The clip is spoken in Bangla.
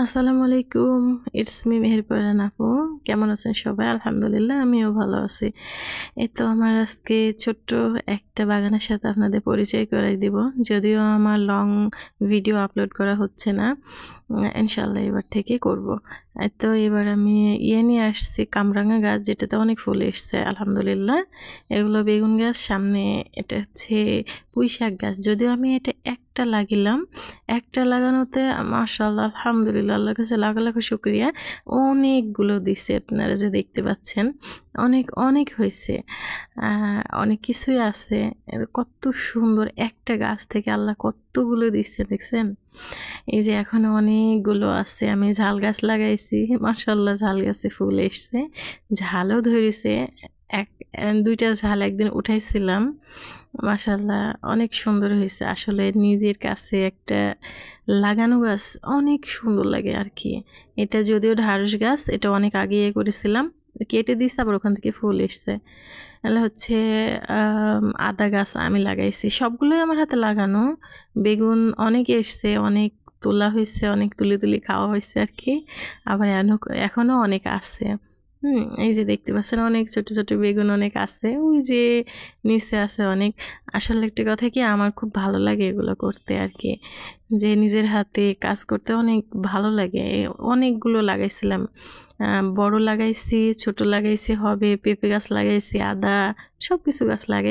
আসসালামু আলাইকুম, ইটস মি মেহেরপারান আপু। কেমন আছেন সবাই? আলহামদুলিল্লাহ, আমিও ভালো আছি। এই তো আমার আজকে ছোট্ট একটা বাগানের সাথে আপনাদের পরিচয় করাই দিব। যদিও আমার লং ভিডিও আপলোড করা হচ্ছে না, ইনশাল্লাহ এবার থেকে করব। তো এবার আমি নিয়ে আসছি কামরাঙা গাছ, যেটাতে অনেক ফুল এসছে আলহামদুলিল্লাহ। এগুলো বেগুন গাছ, সামনে এটা হচ্ছে পুঁই শাক গাছ। যদিও আমি এটা একটা লাগিলাম, একটা লাগানোতে মাশাআল্লাহ আলহামদুলিল্লাহ, আল্লাহর কাছে লাখ লাখ শুকরিয়া, অনেকগুলো দিছে। আপনারা যে দেখতে পাচ্ছেন অনেক অনেক হয়েছে, অনেক কিছুই আছে। কত সুন্দর একটা গাছ থেকে আল্লাহ কতগুলো দিচ্ছে, দেখছেন? এই যে এখনো অনেকগুলো আছে। আমি ঝাল গাছ লাগাইছি, মাশাআল্লাহ ঝাল গাছে ফুল এসছে, ঝালও ধরেছে। এক দুইটা ঝাল একদিন উঠাইছিলাম, মাশাআল্লাহ অনেক সুন্দর হয়েছে। আসলে নিজের কাছে একটা লাগানো গাছ অনেক সুন্দর লাগে আর কি। এটা যদিও ঢাড়স গাছ, এটা অনেক আগে করেছিলাম, কেটে দিয়েছে, আবার ওখান থেকে ফুল এসছে। তাহলে হচ্ছে আদা গাছ আমি লাগাইছি, সবগুলোই আমার হাতে লাগানো। বেগুন অনেক এসছে, অনেক তোলা হয়েছে, অনেক তুলে তুলে খাওয়া হয়েছে আর কি। আবার এখনও অনেক আছে। এই যে দেখতে পাচ্ছেন অনেক ছোট ছোট বেগুন অনেক আছে, ওই যে নিচে আছে অনেক। আসলে একটা কথা কি, আমার খুব ভালো লাগে এগুলো করতে আর কি, যে নিজের হাতে কাজ করতে অনেক ভালো লাগে। অনেকগুলো লাগাইছিলাম, বড় লাগাইছি, ছোট লাগাইছি, হবে পেঁপে গাছ লাগাইছি, আদা, সব কিছু গাছ লাগাই।